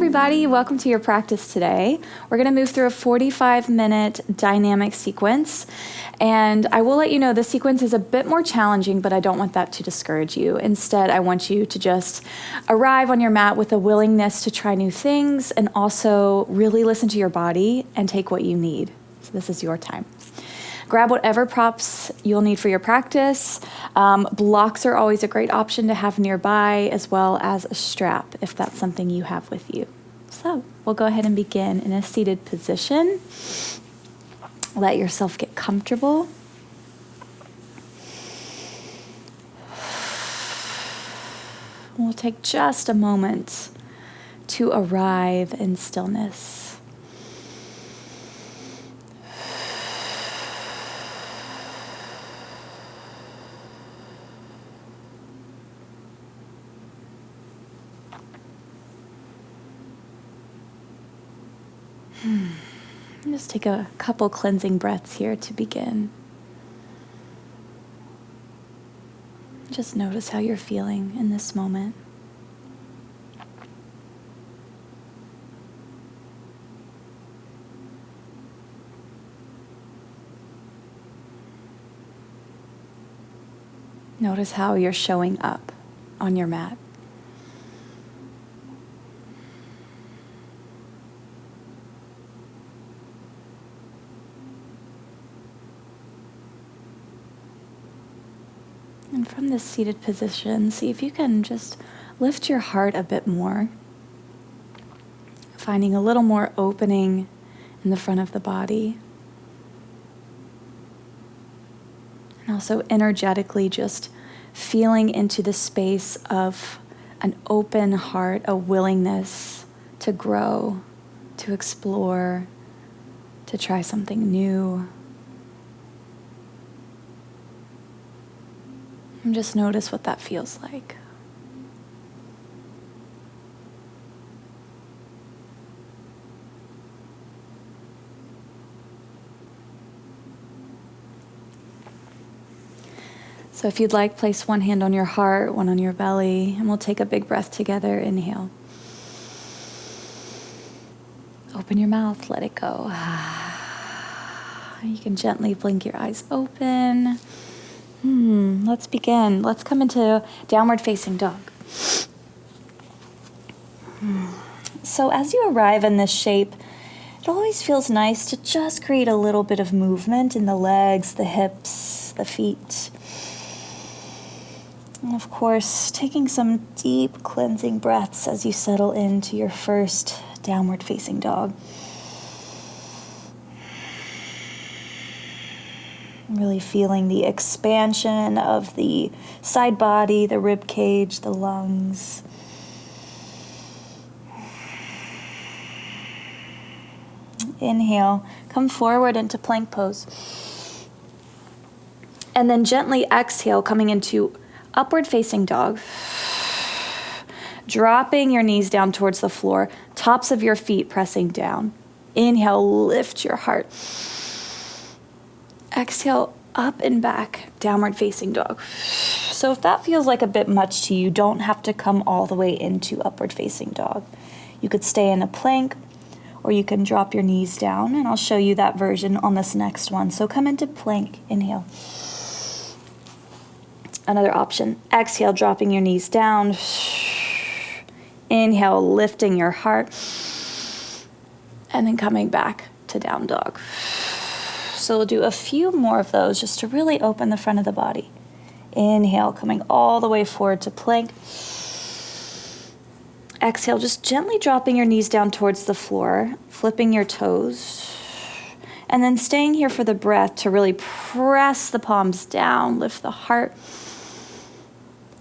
everybody. Welcome to your practice today. We're going to move through a 45-minute dynamic sequence. And I will let you know the sequence is a bit more challenging, but I don't want that to discourage you. Instead, I want you to just arrive on your mat with a willingness to try new things and also really listen to your body and take what you need. So this is your time. Grab whatever props you'll need for your practice. Blocks are always a great option to have nearby, as well as a strap if that's something you have with you. So we'll go ahead and begin in a seated position. Let yourself get comfortable. We'll take just a moment to arrive in stillness. Just take a couple cleansing breaths here to begin. Just notice how you're feeling in this moment. Notice how you're showing up on your mat. And from this seated position, see if you can just lift your heart a bit more, finding a little more opening in the front of the body. And also energetically just feeling into the space of an open heart, a willingness to grow, to explore, to try something new. And just notice what that feels like. So if you'd like, place one hand on your heart, one on your belly, and we'll take a big breath together. Inhale. Open your mouth, let it go. You can gently blink your eyes open. Let's begin. Let's come into downward facing dog. So as you arrive in this shape, it always feels nice to just create a little bit of movement in the legs, the hips, the feet. And of course, taking some deep cleansing breaths as you settle into your first downward facing dog. Really feeling the expansion of the side body, the rib cage, the lungs. Inhale, come forward into plank pose. And then gently exhale, coming into upward facing dog. Dropping your knees down towards the floor, tops of your feet pressing down. Inhale, lift your heart. Exhale, up and back, downward facing dog. So if that feels like a bit much to you, don't have to come all the way into upward facing dog. You could stay in a plank, or you can drop your knees down, and I'll show you that version on this next one. So come into plank, inhale. Another option, exhale, dropping your knees down. Inhale, lifting your heart, and then coming back to down dog. So we'll do a few more of those just to really open the front of the body. Inhale, coming all the way forward to plank. Exhale, just gently dropping your knees down towards the floor, flipping your toes, and then staying here for the breath to really press the palms down, lift the heart.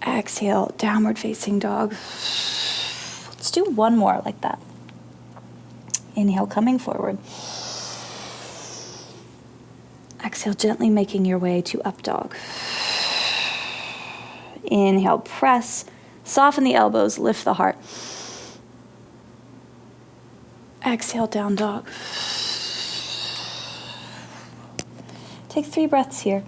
Exhale, downward facing dog. Let's do one more like that. Inhale, coming forward. Exhale, gently making your way to up dog. Inhale, press, soften the elbows, lift the heart. Exhale, down dog. Take 3 breaths here.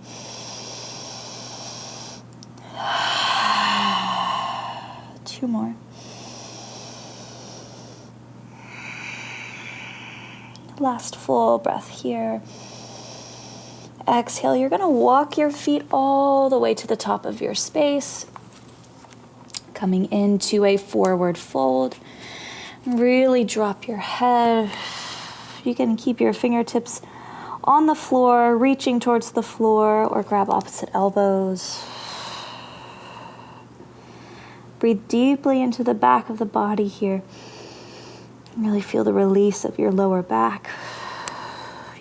Two more. Last full breath here. Exhale, you're going to walk your feet all the way to the top of your space. Coming into a forward fold. Really drop your head. You can keep your fingertips on the floor, reaching towards the floor, or grab opposite elbows. Breathe deeply into the back of the body here. Really feel the release of your lower back,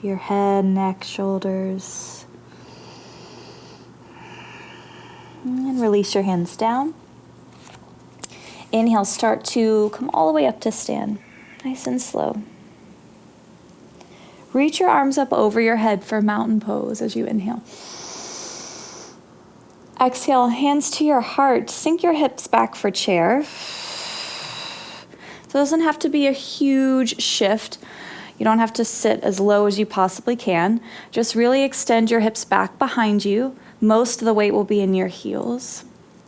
your head, neck, shoulders. And release your hands down. Inhale, start to come all the way up to stand, nice and slow. Reach your arms up over your head for mountain pose as you inhale. Exhale, hands to your heart. Sink your hips back for chair. So it doesn't have to be a huge shift. You don't have to sit as low as you possibly can. Just really extend your hips back behind you. Most of the weight will be in your heels.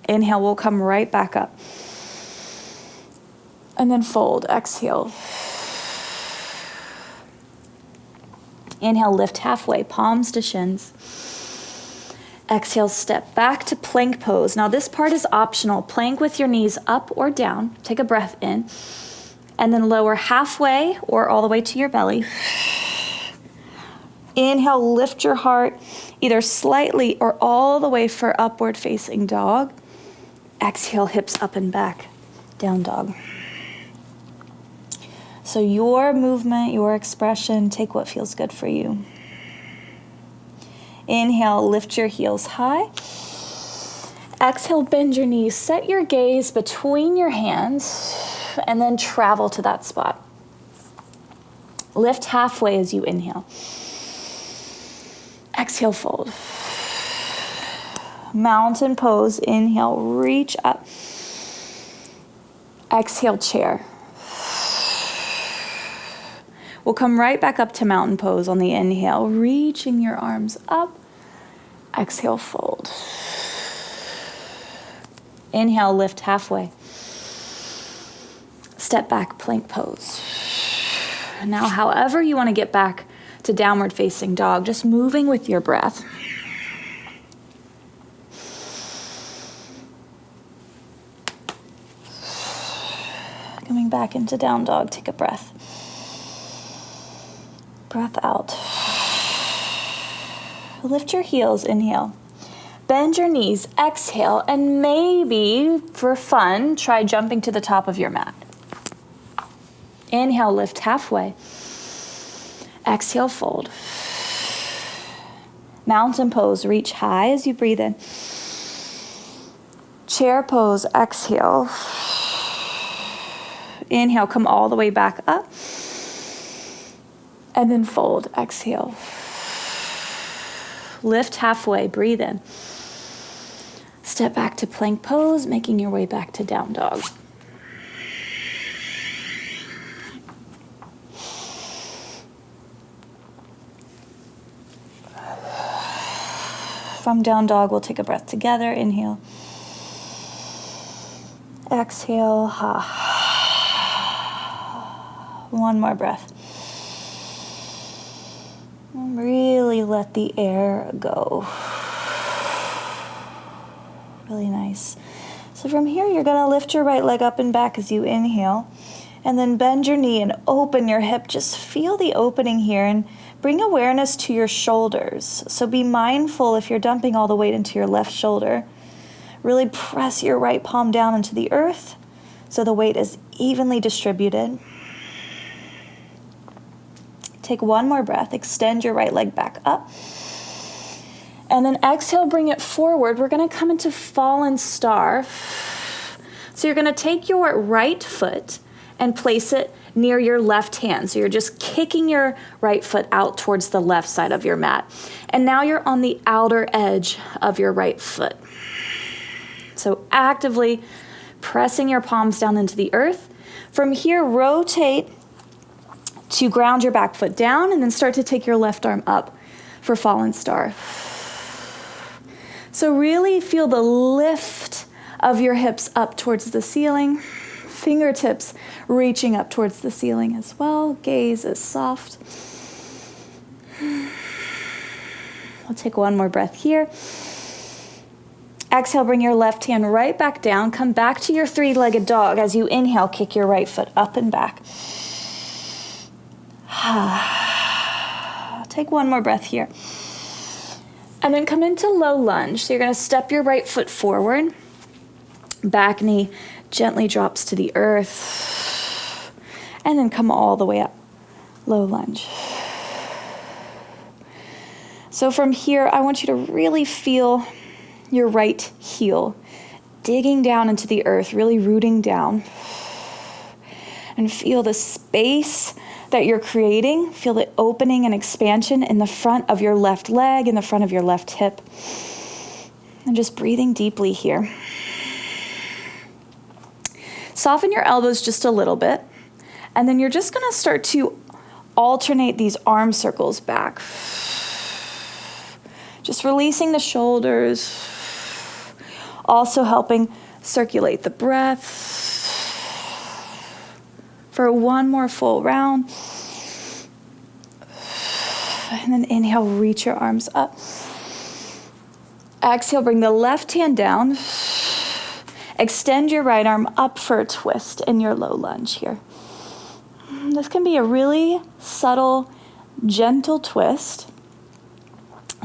Inhale, we'll come right back up. And then fold, exhale. Inhale, lift halfway, palms to shins. Exhale, step back to plank pose. Now this part is optional. Plank with your knees up or down. Take a breath in. And then lower halfway or all the way to your belly. Inhale, lift your heart either slightly or all the way for upward facing dog. Exhale, hips up and back, down dog. So your movement, your expression, take what feels good for you. Inhale, lift your heels high. Exhale, bend your knees. Set your gaze between your hands and then travel to that spot. Lift halfway as you inhale. Exhale, fold. Mountain pose. Inhale, reach up. Exhale, chair. We'll come right back up to mountain pose on the inhale, reaching your arms up. Exhale, fold. Inhale, lift halfway. Step back, plank pose. Now, however you want to get back to downward facing dog, just moving with your breath. Coming back into down dog, take a breath. Breath out. Lift your heels, inhale. Bend your knees, exhale, and maybe for fun, try jumping to the top of your mat. Inhale, lift halfway. Exhale, fold. Mountain pose, reach high as you breathe in. Chair pose, exhale. Inhale, come all the way back up. And then fold, exhale. Lift halfway, breathe in. Step back to plank pose, making your way back to down dog. From down dog, we'll take a breath together. Inhale. Exhale. One more breath. Really let the air go. Really nice. So from here, you're going to lift your right leg up and back as you inhale. And then bend your knee and open your hip. Just feel the opening here and bring awareness to your shoulders. So be mindful if you're dumping all the weight into your left shoulder. Really press your right palm down into the earth so the weight is evenly distributed. Take one more breath. Extend your right leg back up. And then exhale, bring it forward. We're going to come into fallen star. So you're going to take your right foot and place it near your left hand. So you're just kicking your right foot out towards the left side of your mat. And now you're on the outer edge of your right foot. So actively pressing your palms down into the earth. From here, rotate to ground your back foot down and then start to take your left arm up for fallen star. So really feel the lift of your hips up towards the ceiling. Fingertips reaching up towards the ceiling as well. Gaze is soft. We'll take one more breath here. Exhale, bring your left hand right back down. Come back to your three-legged dog. As you inhale, kick your right foot up and back. Take one more breath here. And then come into low lunge. So you're going to step your right foot forward. Back knee gently drops to the earth. And then come all the way up. Low lunge. So from here, I want you to really feel your right heel digging down into the earth, really rooting down. And feel the space that you're creating. Feel the opening and expansion in the front of your left leg, in the front of your left hip. And just breathing deeply here. Soften your elbows just a little bit. And then you're just going to start to alternate these arm circles back. Just releasing the shoulders. Also helping circulate the breath. For one more full round. And then inhale, reach your arms up. Exhale, bring the left hand down. Extend your right arm up for a twist in your low lunge here. This can be a really subtle, gentle twist.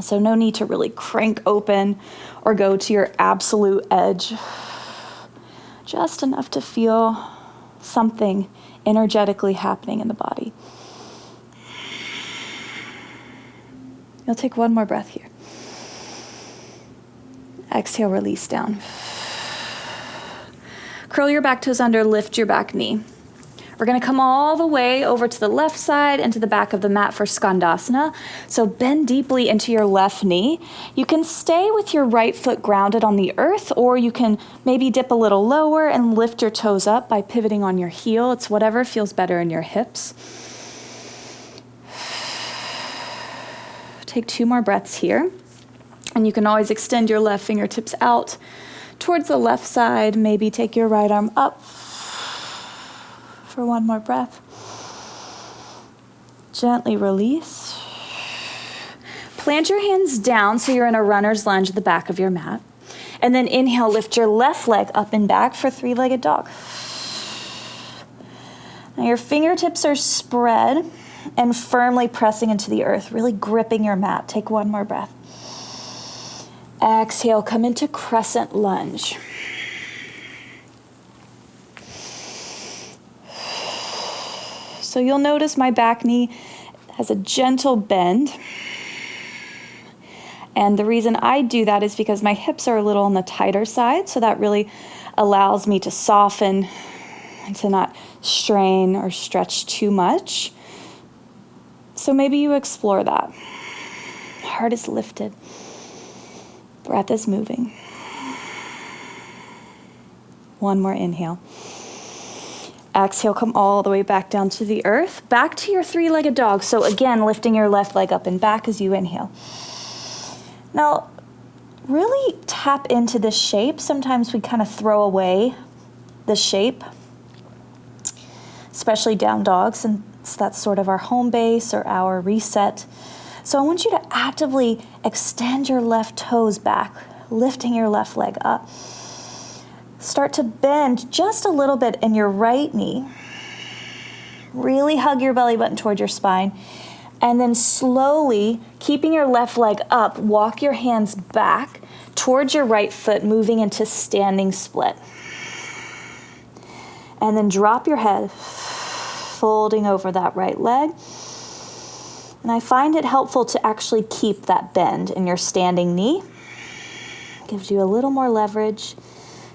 So no need to really crank open or go to your absolute edge. Just enough to feel something energetically happening in the body. You'll take one more breath here. Exhale, release down. Curl your back toes under, lift your back knee. We're going to come all the way over to the left side and to the back of the mat for Skandasana. So bend deeply into your left knee. You can stay with your right foot grounded on the earth, or you can maybe dip a little lower and lift your toes up by pivoting on your heel. It's whatever feels better in your hips. Take 2 more breaths here. And you can always extend your left fingertips out towards the left side. Maybe take your right arm up. For one more breath. Gently release. Plant your hands down so you're in a runner's lunge at the back of your mat. And then inhale, lift your left leg up and back for three-legged dog. Now your fingertips are spread and firmly pressing into the earth, really gripping your mat. Take one more breath. Exhale, come into crescent lunge. So you'll notice my back knee has a gentle bend. And the reason I do that is because my hips are a little on the tighter side, so that really allows me to soften and to not strain or stretch too much. So maybe you explore that. Heart is lifted. Breath is moving. One more inhale. Exhale, come all the way back down to the earth. Back to your three-legged dog. So again, lifting your left leg up and back as you inhale. Now, really tap into this shape. Sometimes we kind of throw away the shape, especially down dog, since that's sort of our home base or our reset. So I want you to actively extend your left toes back, lifting your left leg up. Start to bend just a little bit in your right knee. Really hug your belly button toward your spine. And then slowly, keeping your left leg up, walk your hands back towards your right foot, moving into standing split. And then drop your head, folding over that right leg. And I find it helpful to actually keep that bend in your standing knee. Gives you a little more leverage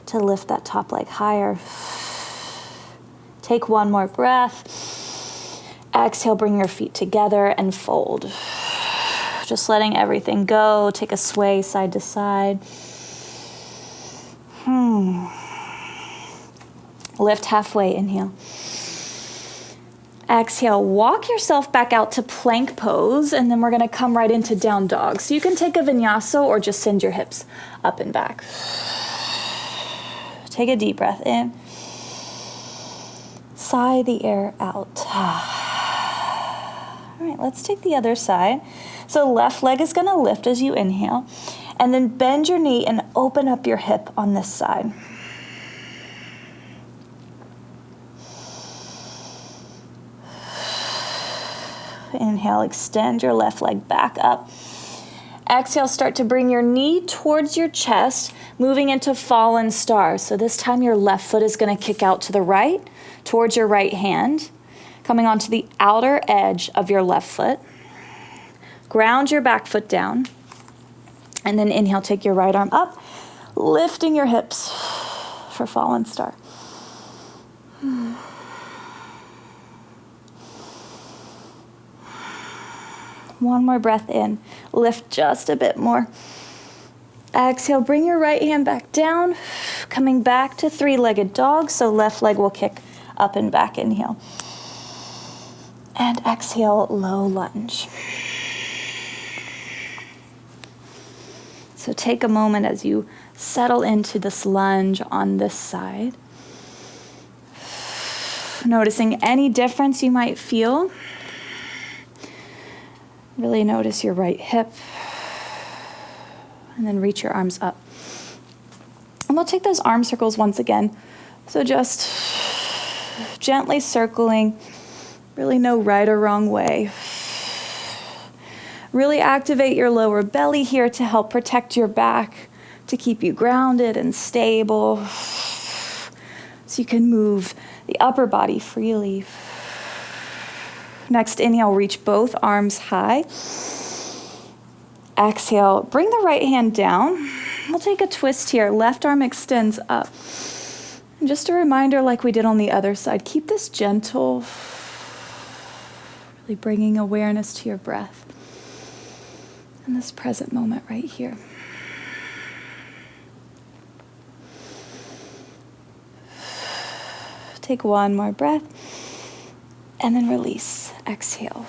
to lift that top leg higher. Take one more breath. Exhale, bring your feet together and fold. Just letting everything go. Take a sway side to side. Lift halfway, inhale. Exhale, walk yourself back out to plank pose, and then we're gonna come right into down dog. So you can take a vinyasa or just send your hips up and back. Take a deep breath in. sigh the air out. All right, let's take the other side. So left leg is going to lift as you inhale, and then bend your knee and open up your hip on this side. Inhale, extend your left leg back up. Exhale, start to bring your knee towards your chest, moving into fallen star. So this time your left foot is going to kick out to the right, towards your right hand, coming onto the outer edge of your left foot. Ground your back foot down. And then inhale, take your right arm up, lifting your hips for fallen star. One more breath in. Lift just a bit more. Exhale, bring your right hand back down, coming back to three-legged dog. So left leg will kick up and back. Inhale. And exhale, low lunge. So take a moment as you settle into this lunge on this side. Noticing any difference you might feel. Really notice your right hip. And then reach your arms up. And we'll take those arm circles once again. So just gently circling. Really no right or wrong way. Really activate your lower belly here to help protect your back, to keep you grounded and stable. So you can move the upper body freely. Next, inhale, reach both arms high. Exhale, bring the right hand down. We'll take a twist here. Left arm extends up. And just a reminder, like we did on the other side, keep this gentle, really bringing awareness to your breath in this present moment right here. Take one more breath. And then release. Exhale.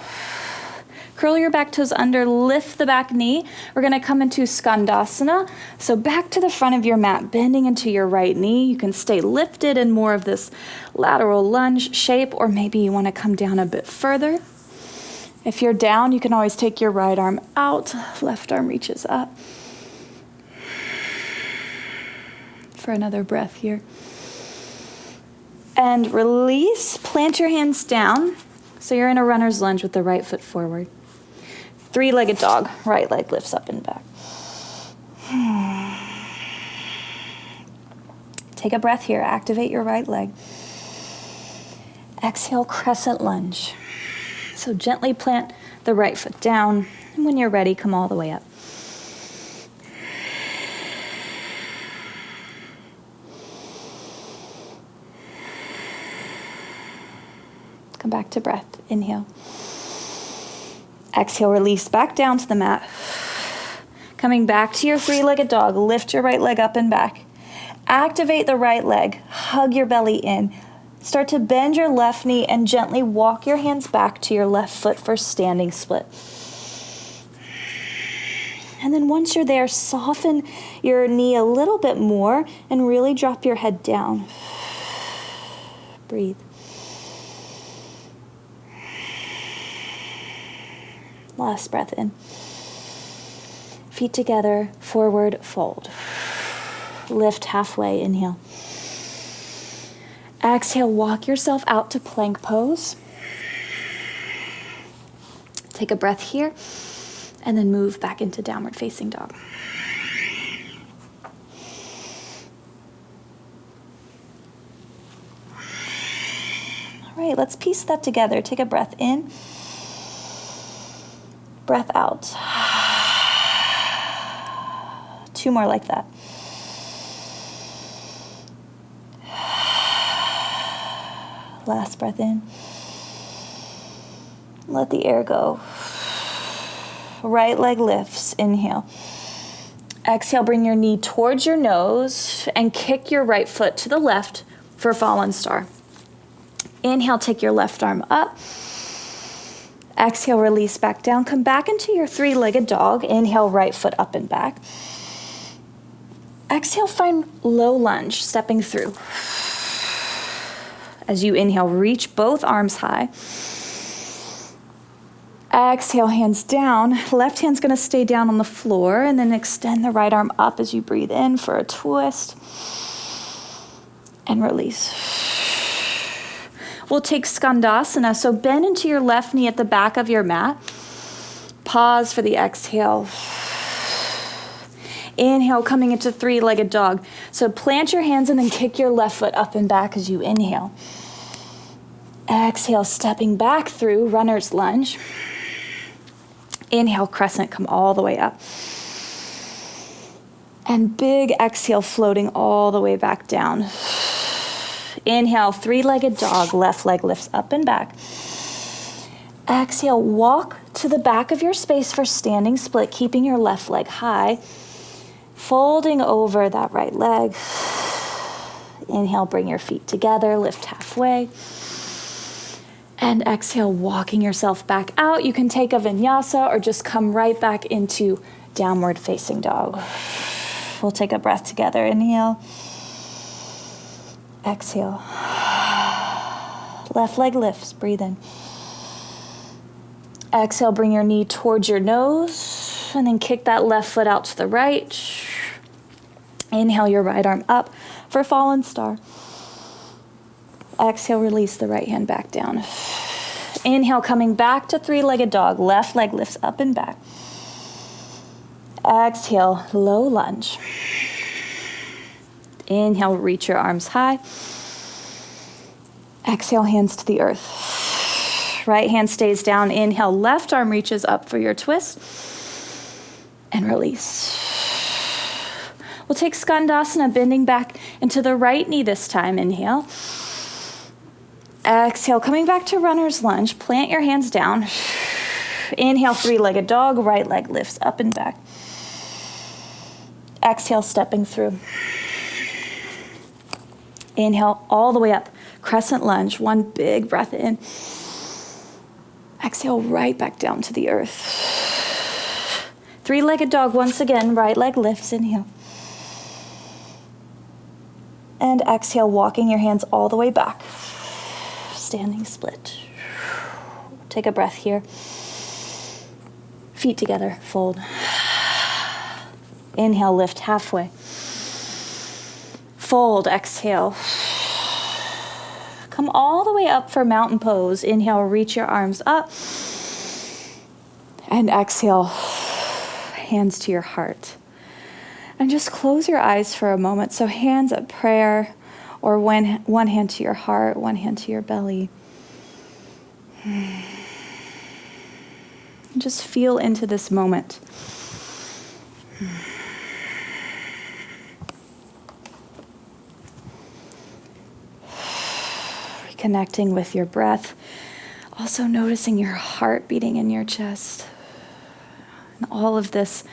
Curl your back toes under, lift the back knee. We're going to come into Skandasana. So back to the front of your mat, bending into your right knee. You can stay lifted in more of this lateral lunge shape, or maybe you want to come down a bit further. If you're down, you can always take your right arm out, left arm reaches up. For another breath here. And release, plant your hands down. So you're in a runner's lunge with the right foot forward. Three-legged dog, right leg lifts up and back. Take a breath here, activate your right leg. Exhale, crescent lunge. So gently plant the right foot down, and when you're ready, come all the way up. Come back to breath. Inhale. Exhale, release back down to the mat. Coming back to your three-legged dog, lift your right leg up and back. Activate the right leg, hug your belly in. Start to bend your left knee and gently walk your hands back to your left foot for standing split. And then once you're there, soften your knee a little bit more and really drop your head down. Breathe. Last breath in. Feet together, forward fold. Lift halfway, inhale. Exhale, walk yourself out to plank pose. Take a breath here, and then move back into downward facing dog. All right, let's piece that together. Take a breath in. Breath out. 2 more like that. Last breath in. Let the air go. Right leg lifts. Inhale. Exhale, bring your knee towards your nose and kick your right foot to the left for fallen star. Inhale, take your left arm up. Exhale, release back down. Come back into your three-legged dog. Inhale, right foot up and back. Exhale, find low lunge, stepping through. As you inhale, reach both arms high. Exhale, hands down. Left hand's going to stay down on the floor, and then extend the right arm up as you breathe in for a twist. And release. We'll take Skandasana. So bend into your left knee at the back of your mat. Pause for the exhale. Inhale, coming into three-legged dog. So plant your hands and then kick your left foot up and back as you inhale. Exhale, stepping back through runner's lunge. Inhale, crescent, come all the way up. And big exhale, floating all the way back down. Inhale, three-legged dog, left leg lifts up and back. Exhale, walk to the back of your space for standing split, keeping your left leg high. Folding over that right leg. Inhale, bring your feet together, lift halfway. And exhale, walking yourself back out. You can take a vinyasa or just come right back into downward facing dog. We'll take a breath together. Inhale. Exhale. Left leg lifts, breathe in. Exhale, bring your knee towards your nose and then kick that left foot out to the right. Inhale your right arm up for fallen star. Exhale, release the right hand back down. Inhale, coming back to three-legged dog. Left leg lifts up and back. Exhale, low lunge. Inhale, reach your arms high. Exhale, hands to the earth. Right hand stays down. Inhale, left arm reaches up for your twist. And release. We'll take Skandasana, bending back into the right knee this time. Inhale. Exhale, coming back to runner's lunge. Plant your hands down. Inhale, three-legged dog. Right leg lifts up and back. Exhale, stepping through. Inhale, all the way up. Crescent lunge. One big breath in. Exhale, right back down to the earth. Three-legged dog once again. Right leg lifts. Inhale. And exhale, walking your hands all the way back. Standing split. Take a breath here. Feet together, fold. Inhale, lift halfway. Fold, exhale. Come all the way up for mountain pose. Inhale, reach your arms up. And exhale, hands to your heart. And just close your eyes for a moment. So hands at prayer, or one hand to your heart, one hand to your belly. Just feel into this moment. Reconnecting with your breath. Also noticing your heart beating in your chest. And all of this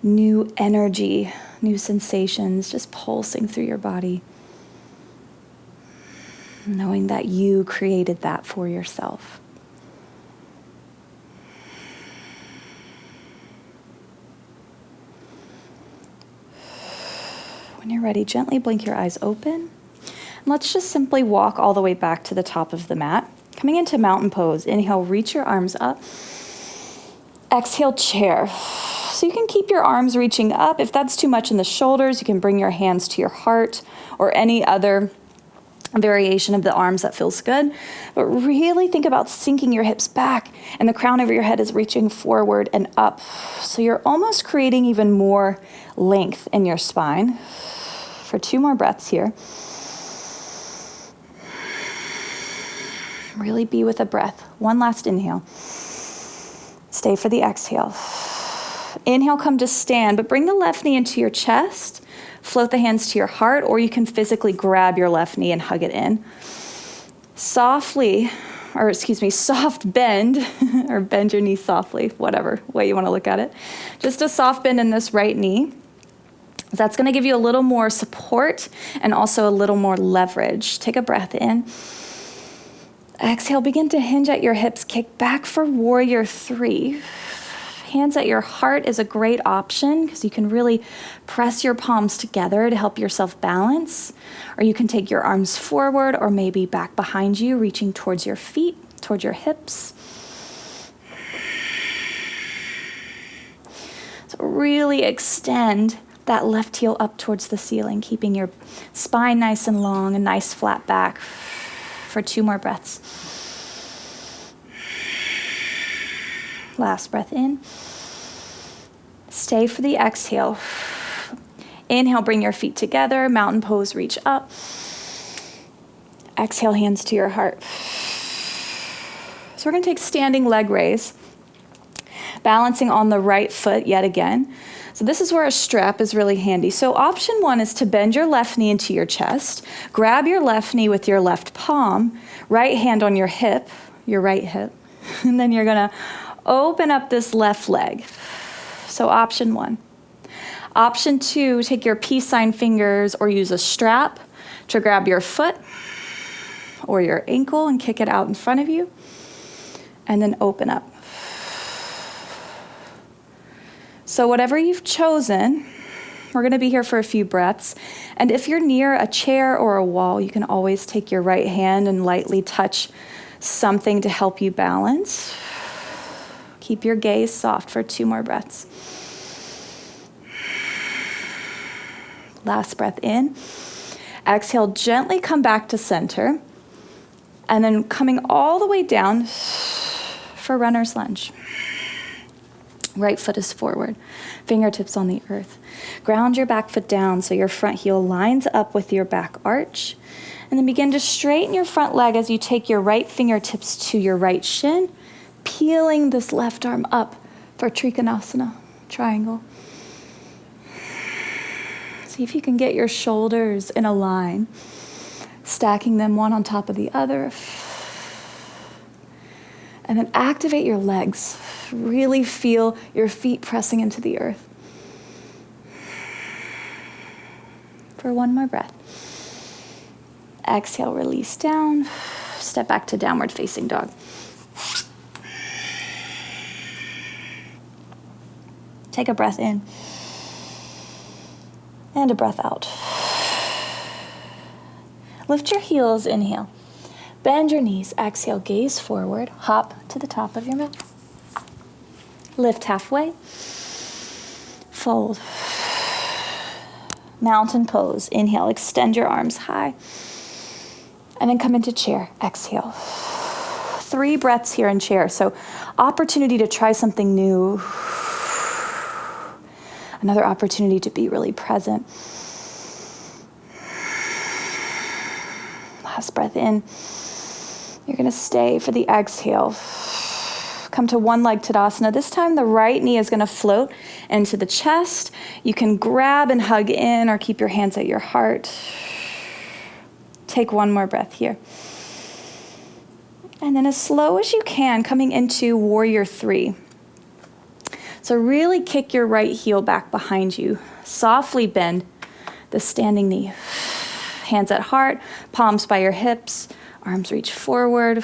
new energy, new sensations just pulsing through your body. Knowing that you created that for yourself. When you're ready, gently blink your eyes open. And let's just simply walk all the way back to the top of the mat. Coming into mountain pose. Inhale, reach your arms up. Exhale, chair. So you can keep your arms reaching up. If that's too much in the shoulders, you can bring your hands to your heart or any other variation of the arms that feels good. But really think about sinking your hips back, and the crown of your head is reaching forward and up. So you're almost creating even more length in your spine. For 2 more breaths here. Really be with a breath. One last inhale. Stay for the exhale. Inhale, come to stand, but bring the left knee into your chest. Float the hands to your heart, or you can physically grab your left knee and hug it in. Soft bend, or bend your knee softly, whatever way you want to look at it. Just a soft bend in this right knee. That's going to give you a little more support and also a little more leverage. Take a breath in. Exhale, begin to hinge at your hips. Kick back for warrior 3. Hands at your heart is a great option because you can really press your palms together to help yourself balance. Or you can take your arms forward or maybe back behind you, reaching towards your feet, towards your hips. So really extend that left heel up towards the ceiling, keeping your spine nice and long, a nice flat back for 2 more breaths. Last breath in. Stay for the exhale. Inhale, bring your feet together, mountain pose, reach up. Exhale, hands to your heart. So we're going to take standing leg raise, balancing on the right foot yet again. So this is where a strap is really handy. So option 1 is to bend your left knee into your chest, grab your left knee with your left palm, right hand on your hip, your right hip, and then you're going to open up this left leg. So option 1. Option 2, take your peace sign fingers or use a strap to grab your foot or your ankle and kick it out in front of you, and then open up. So whatever you've chosen, we're going to be here for a few breaths. And if you're near a chair or a wall, you can always take your right hand and lightly touch something to help you balance. Keep your gaze soft for 2 more breaths. Last breath in. Exhale, gently come back to center. And then coming all the way down for runner's lunge. Right foot is forward, fingertips on the earth. Ground your back foot down so your front heel lines up with your back arch. And then begin to straighten your front leg as you take your right fingertips to your right shin, peeling this left arm up for Trikonasana, triangle. See if you can get your shoulders in a line, stacking them one on top of the other. And then activate your legs. Really feel your feet pressing into the earth. For 1 more breath. Exhale, release down. Step back to downward facing dog. Take a breath in. And a breath out. Lift your heels, inhale. Bend your knees, exhale, gaze forward, hop to the top of your mat. Lift halfway, fold. Mountain pose, inhale, extend your arms high. And then come into chair, exhale. 3 breaths here in chair, so opportunity to try something new. Another opportunity to be really present. Last breath in. You're going to stay for the exhale. Come to 1 leg Tadasana. This time the right knee is going to float into the chest. You can grab and hug in or keep your hands at your heart. Take 1 more breath here. And then as slow as you can, coming into Warrior 3. So really kick your right heel back behind you. Softly bend the standing knee. Hands at heart, palms by your hips, arms reach forward.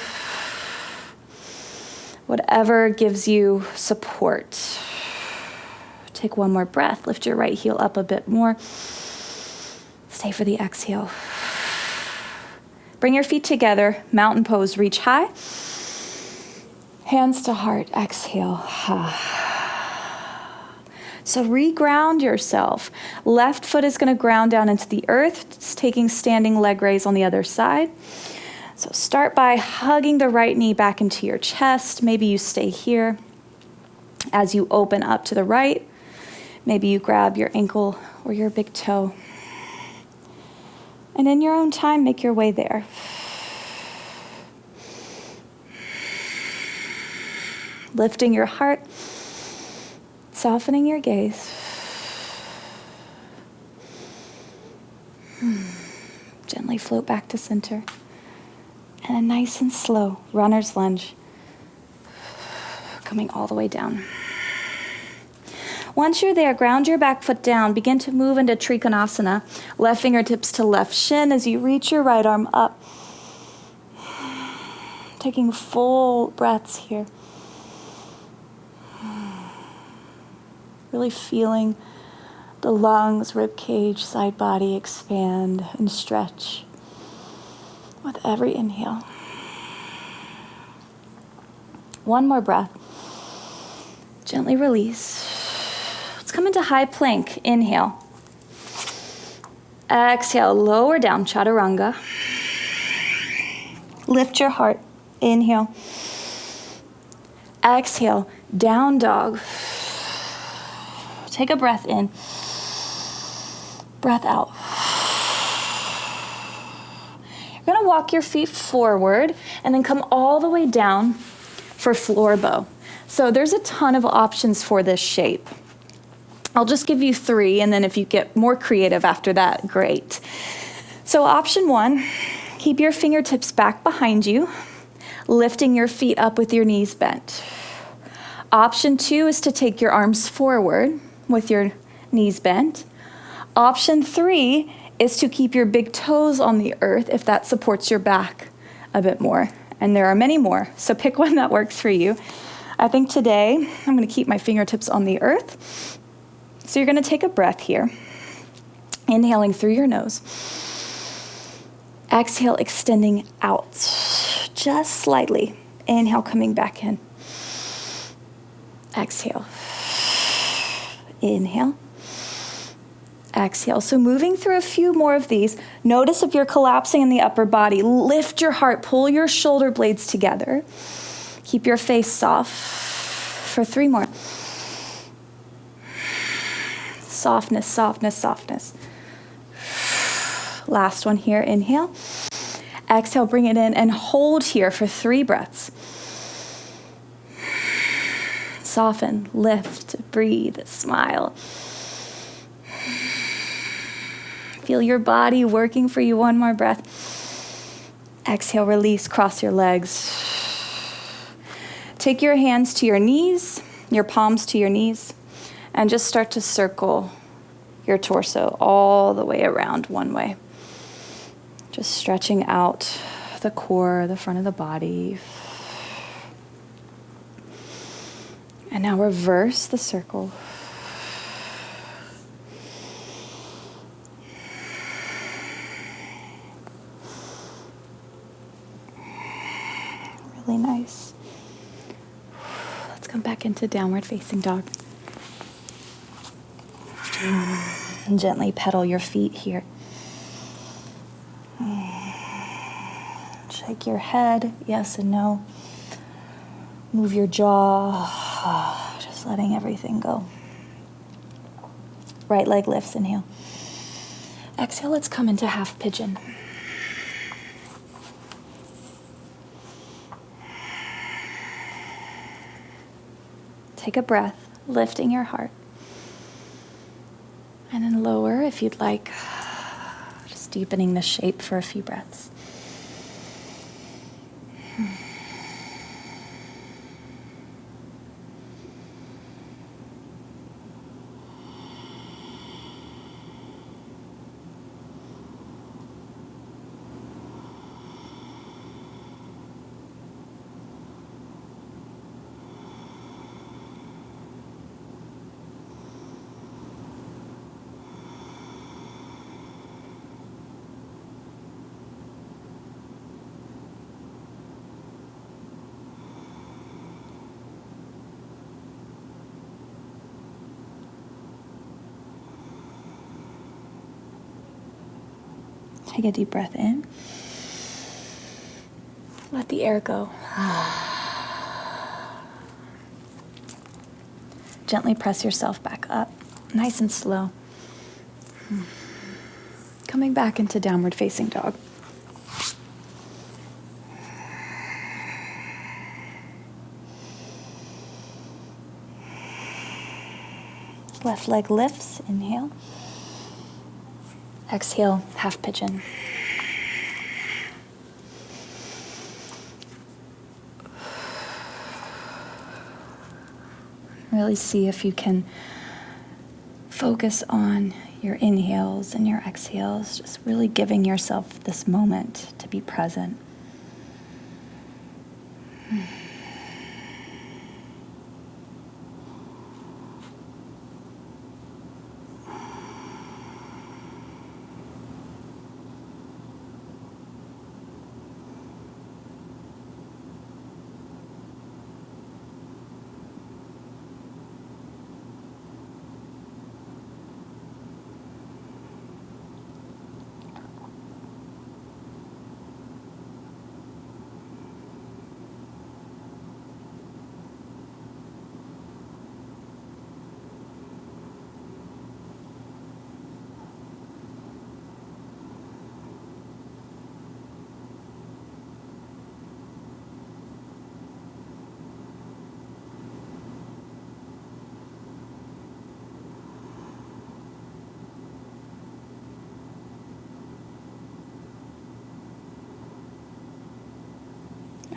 Whatever gives you support. Take 1 more breath. Lift your right heel up a bit more. Stay for the exhale. Bring your feet together. Mountain pose. Reach high. Hands to heart. Exhale. So reground yourself. Left foot is going to ground down into the earth. It's taking standing leg raise on the other side. So start by hugging the right knee back into your chest. Maybe you stay here. As you open up to the right, maybe you grab your ankle or your big toe. And in your own time, make your way there. Lifting your heart, softening your gaze. Gently float back to center. And a nice and slow runner's lunge, coming all the way down. Once you're there, ground your back foot down. Begin to move into Trikonasana. Left fingertips to left shin as you reach your right arm up. Taking full breaths here. Really feeling the lungs, rib cage, side body expand and stretch with every inhale. One more breath. Gently release. Let's come into high plank. Inhale. Exhale, lower down, chaturanga. Lift your heart. Inhale. Exhale, down dog. Take a breath in. Breath out. You're gonna walk your feet forward and then come all the way down for floor bow. So there's a ton of options for this shape. I'll just give you 3, and then if you get more creative after that, great. So option 1, keep your fingertips back behind you, lifting your feet up with your knees bent. Option 2 is to take your arms forward with your knees bent. Option 3 is to keep your big toes on the earth if that supports your back a bit more. And there are many more, so pick one that works for you. I think today I'm going to keep my fingertips on the earth. So you're going to take a breath here, inhaling through your nose. Exhale, extending out just slightly. Inhale, coming back in. Exhale. Inhale. Exhale. So moving through a few more of these, notice if you're collapsing in the upper body. Lift your heart, pull your shoulder blades together. Keep your face soft for 3 more. Softness, softness, softness. Last one here, inhale. Exhale, bring it in and hold here for 3 breaths. Soften, lift, breathe, smile. Feel your body working for you. One more breath. Exhale, release, cross your legs. Take your hands to your knees, your palms to your knees, and just start to circle your torso all the way around one way. Just stretching out the core, the front of the body. And now reverse the circle. Really nice. Let's come back into downward facing dog. And gently pedal your feet here. Shake your head, yes and no. Move your jaw, just letting everything go. Right leg lifts, inhale. Exhale, let's come into half pigeon. Take a breath, lifting your heart. And then lower if you'd like, just deepening the shape for a few breaths. Take a deep breath in. Let the air go. Gently press yourself back up, nice and slow. Coming back into downward facing dog. Left leg lifts, inhale. Exhale, half pigeon. Really see if you can focus on your inhales and your exhales, just really giving yourself this moment to be present.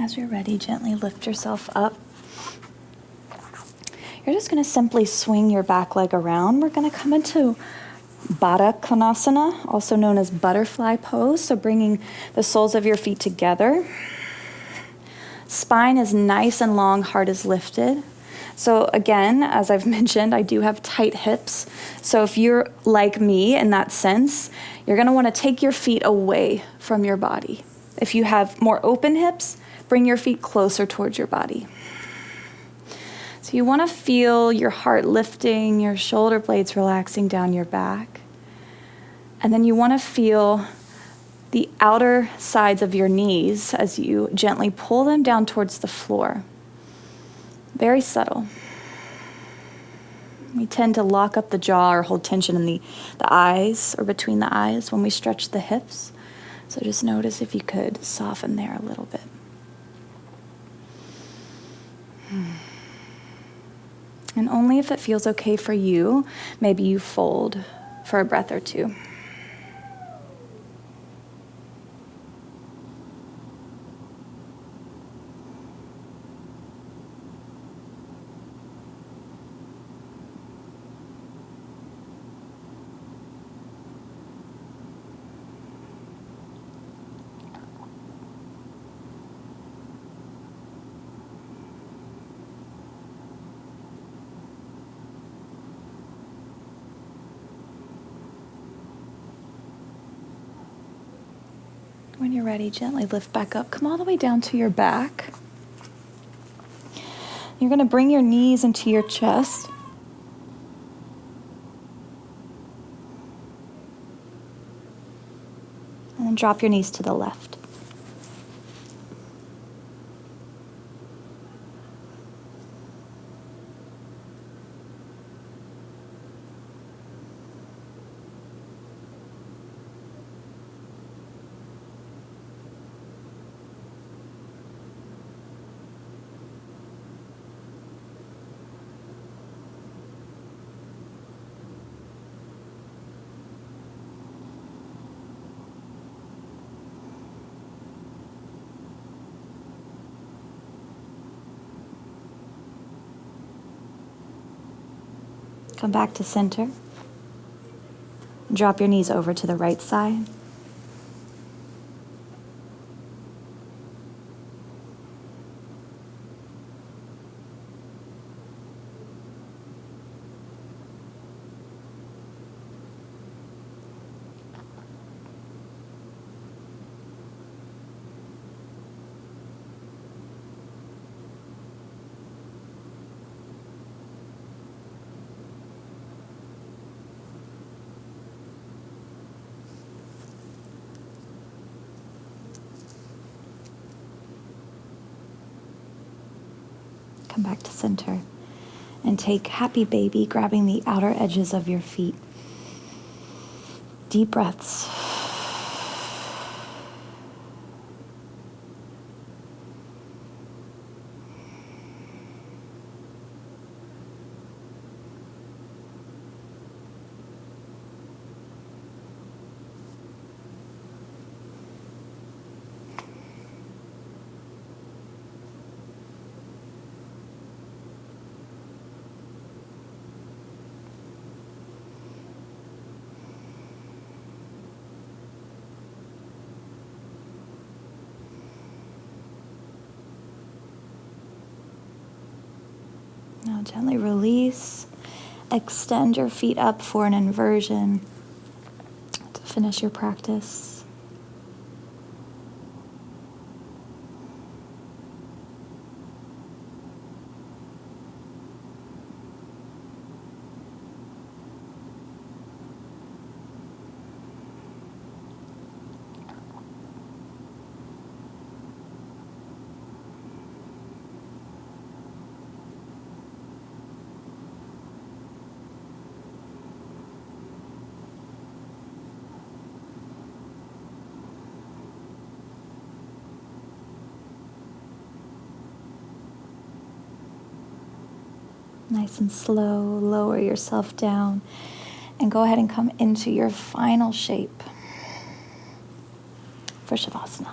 As you're ready, gently lift yourself up. You're just going to simply swing your back leg around. We're going to come into Baddha Konasana, also known as butterfly pose. So bringing the soles of your feet together. Spine is nice and long, heart is lifted. So again, as I've mentioned, I do have tight hips. So if you're like me in that sense, you're going to want to take your feet away from your body. If you have more open hips, bring your feet closer towards your body. So you want to feel your heart lifting, your shoulder blades relaxing down your back. And then you want to feel the outer sides of your knees as you gently pull them down towards the floor. Very subtle. We tend to lock up the jaw or hold tension in the eyes or between the eyes when we stretch the hips. So just notice if you could soften there a little bit. And only if it feels okay for you, maybe you fold for a breath or two. When you're ready, gently lift back up. Come all the way down to your back. You're going to bring your knees into your chest. And then drop your knees to the left. Come back to center. Drop your knees over to the right side. Come back to center and take happy baby, grabbing the outer edges of your feet. Deep breaths. Now gently release. Extend your feet up for an inversion to finish your practice. Nice and slow, lower yourself down and go ahead and come into your final shape for Shavasana.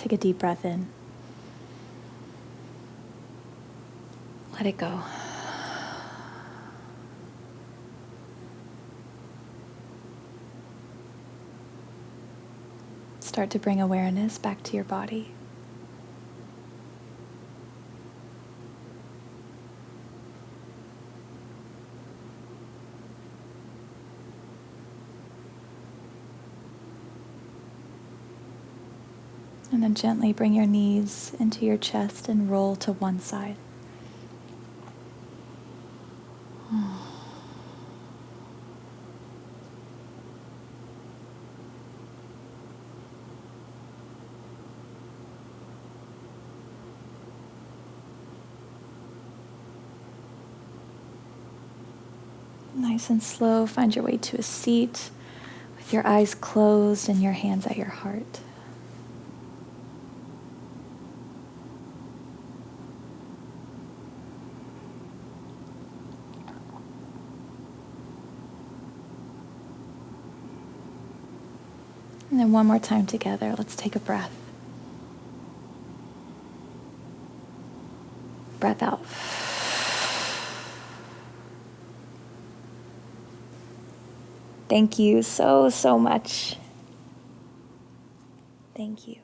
Take a deep breath in. Let it go. Start to bring awareness back to your body. And then gently bring your knees into your chest and roll to one side. Nice and slow, find your way to a seat with your eyes closed and your hands at your heart. And then one more time together, let's take a breath. Breath out. Thank you so much. Thank you.